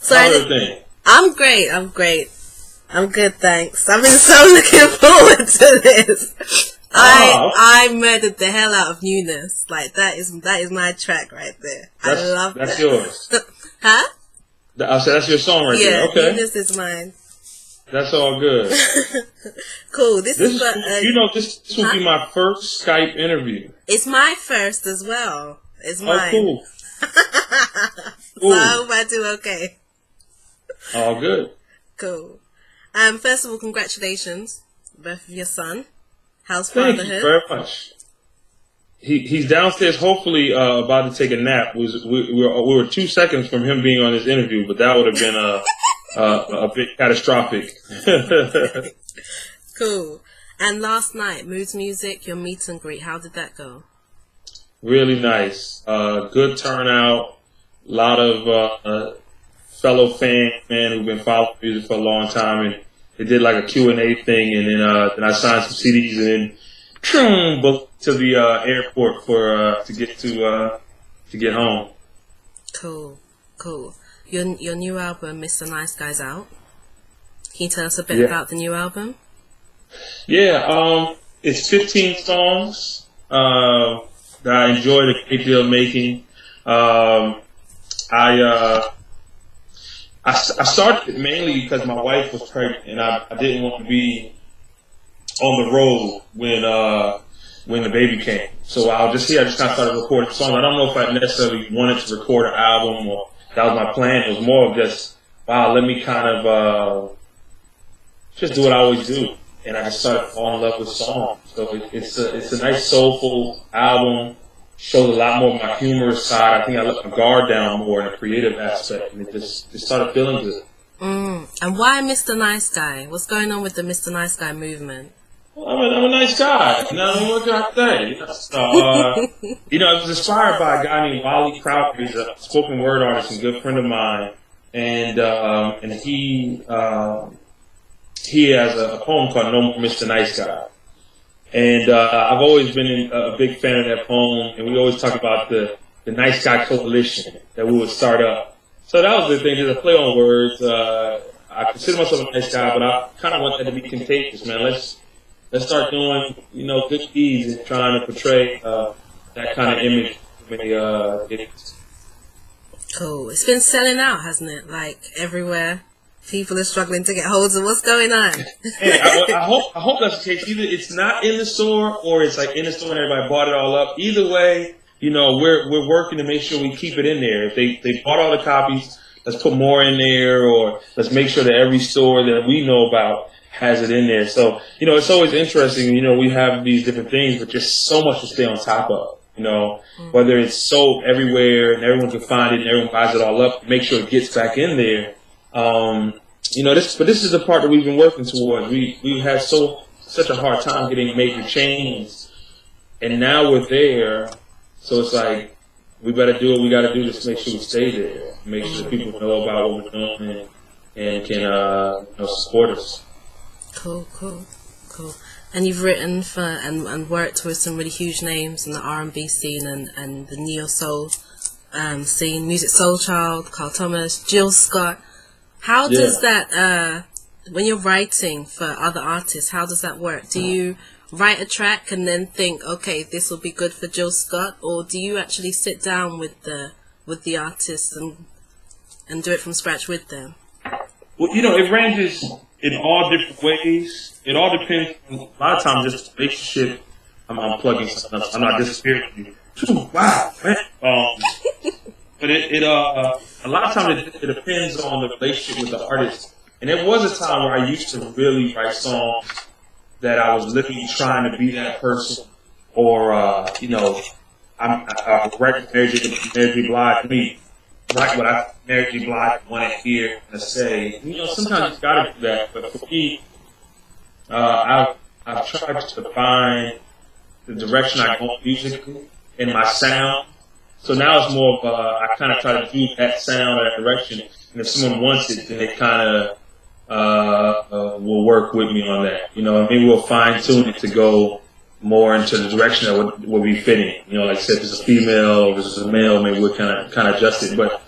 So How are things? I'm great. I'm great. I'm good, thanks. I've been so looking forward to this. I murdered the hell out of Newness. Like that is my track right there. I love that. That's yours. Huh? I said that's your song right there. Okay. Newness is mine. That's all good. Cool. This will be my first Skype interview. It's my first as well. It's mine. Oh, cool. So I hope I do okay. All good. Cool. First of all, congratulations, birth of your son. How's fatherhood? Thank you very much. He's downstairs, hopefully about to take a nap. We were 2 seconds from him being on this interview, but that would have been a bit catastrophic. Cool. And last night, Moods Music, your meet and greet, how did that go? Really nice. Good turnout. A lot of fellow fans, who've been following music for a long time, and they did like a Q&A thing, and then I signed some CDs, and then booked to the airport to get home. Cool. Your new album, Mr. Nice Guy's out. Can you tell us a bit about the new album? Yeah, it's 15 songs that I enjoyed a great deal of making. I started it mainly because my wife was pregnant, and I didn't want to be on the road when the baby came. So I just kind of started recording songs. I don't know if I necessarily wanted to record an album or that was my plan. It was more of just, wow, let me kind of just do what I always do. And I just started falling in love with songs. So it's a nice soulful album. Shows a lot more of my humorous side. I think I let my guard down more in a creative aspect, and it just started feeling good. And why Mr. Nice Guy? What's going on with the Mr. Nice Guy movement? Well, I'm a nice guy. You know, what can I say? So, I was inspired by a guy named Wally Crowder. He's a spoken word artist and good friend of mine, and he has a poem called "No More Mr. Nice Guy." And I've always been a big fan of that poem, and we always talk about the Nice Guy Coalition that we would start up. So that was the thing, just a play on words. I consider myself a nice guy, but I kind of want that to be contagious, man. Let's start doing, good deeds and trying to portray that kind of image. Cool. It's been selling out, hasn't it? Like everywhere. People are struggling to get hold of what's going on. I hope that's the case. Either it's not in the store or it's like in the store and everybody bought it all up. Either way, we're working to make sure we keep it in there. If they bought all the copies, let's put more in there, or let's make sure that every store that we know about has it in there. So, it's always interesting. We have these different things, but just so much to stay on top of. Whether it's sold everywhere and everyone can find it and everyone buys it all up, make sure it gets back in there. This is the part that we've been working towards. We've had such a hard time getting major chains, and now we're there. So it's like we better do what we got to do to make sure we stay there, make sure that people know about what we're doing and can support us. Cool. And you've written for and worked with some really huge names in the R&B scene and the neo soul scene, Music Soul Child, Carl Thomas, Jill Scott. How does that, when you're writing for other artists, how does that work? Do you write a track and then think, okay, this will be good for Jill Scott, or do you actually sit down with the artists and do it from scratch with them? Well, it ranges in all different ways. It all depends. A lot of times, just the relationship. I'm plugging something else. I'm not disappearing. Wow, man. But a lot of times it depends on the relationship with the artist. And there was a time where I used to really write songs that I was literally trying to be that person, or I'm writing Mary J. Blige me, write what Mary J. Blige want to hear and say. Sometimes you gotta do that. But for me, I've tried to define the direction I go musically and my sound. So now it's more of I kind of try to do that sound or that direction, and if someone wants it, then they kind of will work with me on that. Maybe we'll fine tune it to go more into the direction that would be fitting. Like I said, if it's a female or if it's a male, maybe we'll kind of adjust it. But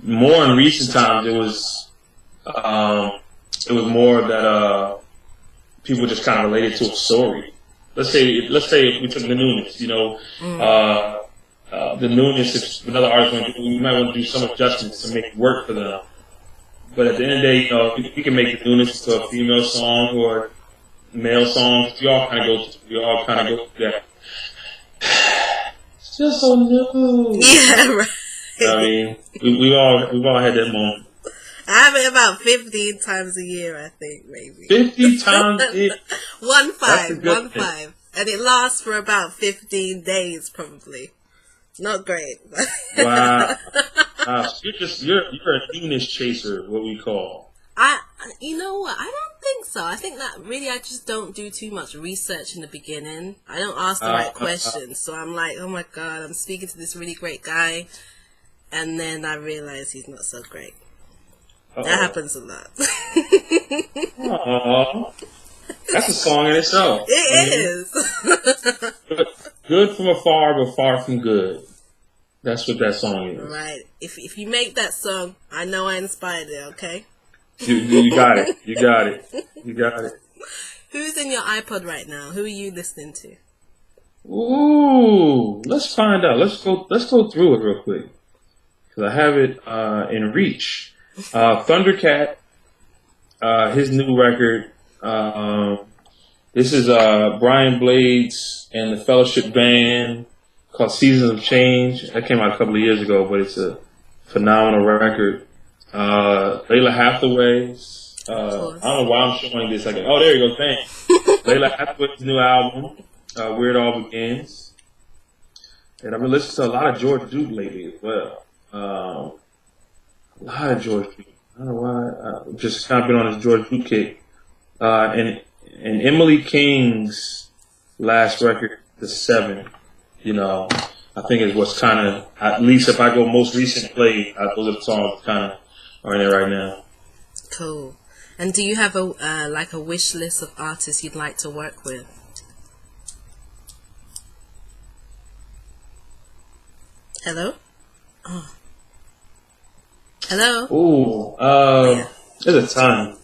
more in recent times, it was more that people just kind of related to a story. Let's say if we took the newness, you know, the newness. If another artist we might want to do some adjustments to make it work for them. But at the end of the day, you know, we can make the newness to a female song or male songs. We all kind of go through that. It's just so new. Yeah, right. I mean, we've all had that moment. I have it about 15 times a year, I think, maybe. 50 times a year? 15, and it lasts for about 15 days, probably. Not great. Wow. You're a newness chaser, what we call. You know what? I don't think so. I think that really I just don't do too much research in the beginning. I don't ask the right questions. So I'm like, oh my God, I'm speaking to this really great guy. And then I realize he's not so great. That happens a lot. Aww. That's a song in itself. It is. Good from afar, but far from good. That's what that song is. Right. If you make that song, I know I inspired it, okay? You got it. You got it. You got it. Who's in your iPod right now? Who are you listening to? Ooh, let's find out. Let's go through it real quick. Because I have it in reach. Thundercat, his new record. This is Brian Blades and the Fellowship Band called Seasons of Change. That came out a couple of years ago, but it's a phenomenal record. Layla Hathaway's. I don't know why I'm showing this. There you go. Thanks. Layla Hathaway's new album, Where It All Begins. And I've been listening to a lot of George Duke lately as well. A lot of George Duke. I don't know why. I've just kind of been on this George Duke kick. And Emily King's last record, The Seven, you know, I think is what's kind of, at least if I go most recent play, those are the songs kind of are in there right now. Cool. And do you have a wish list of artists you'd like to work with? Hello? Oh. Hello? Ooh, Yeah. There's a ton.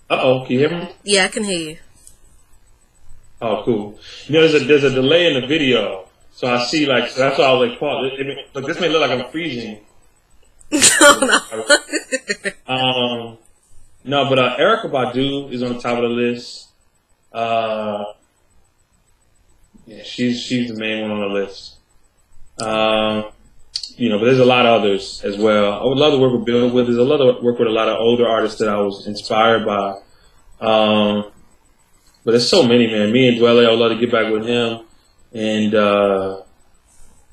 Can you hear me? Yeah, I can hear you. Oh, cool. You know, there's a delay in the video, so I see so that's why I was like, Paul, look, this may look like I'm freezing. No. No, but Erykah Badu is on the top of the list. Yeah, she's the main one on the list. You know, but there's a lot of others as well. I would love to work with Bill Withers. I'd love to work with a lot of older artists that I was inspired by. But there's so many, man. Me and Dwelle, I would love to get back with him. And I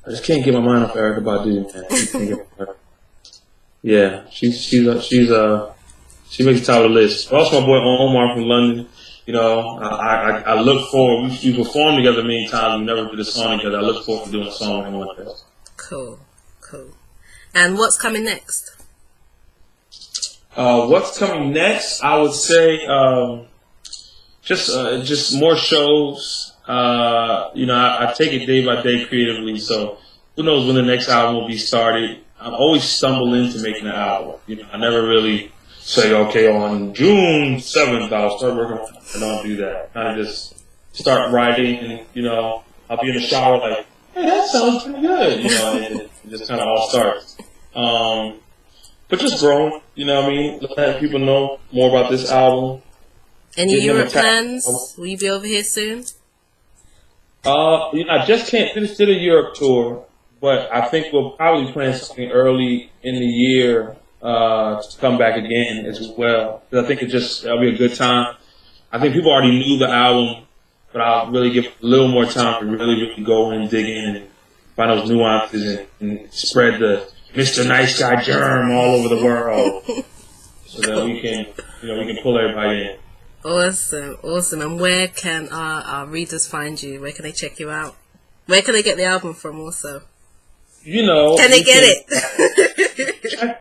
just can't get my mind off Erykah Badu, man. Yeah, she makes the top of the list. Also, my boy Omar from London. You know, I look forward. We performed together many times. We never did a song together. I look forward to doing a song with him one day. Cool. And what's coming next? What's coming next? I would say just more shows. You know, I take it day by day creatively. So who knows when the next album will be started? I always stumble into making an album. You know, I never really say, okay, on June 7th I'll start working on it. I don't do that. I just start writing, and you know, I'll be in the shower like, hey, that sounds pretty good. You know, and it just kind of all starts. But just growing, you know what I mean? Letting people know more about this album. Any Europe plans? Will you be over here soon? You know, I just finished a Europe tour, but I think we'll probably plan something early in the year to come back again as well. Because I think that'll be a good time. I think people already knew the album, but I'll really give a little more time to really go in and dig in and find those nuances and spread the Mr. Nice Guy germ all over the world, so that we can pull everybody in. Awesome. And where can our readers find you? Where can they check you out? Where can they get the album from also? You know, Can they get it?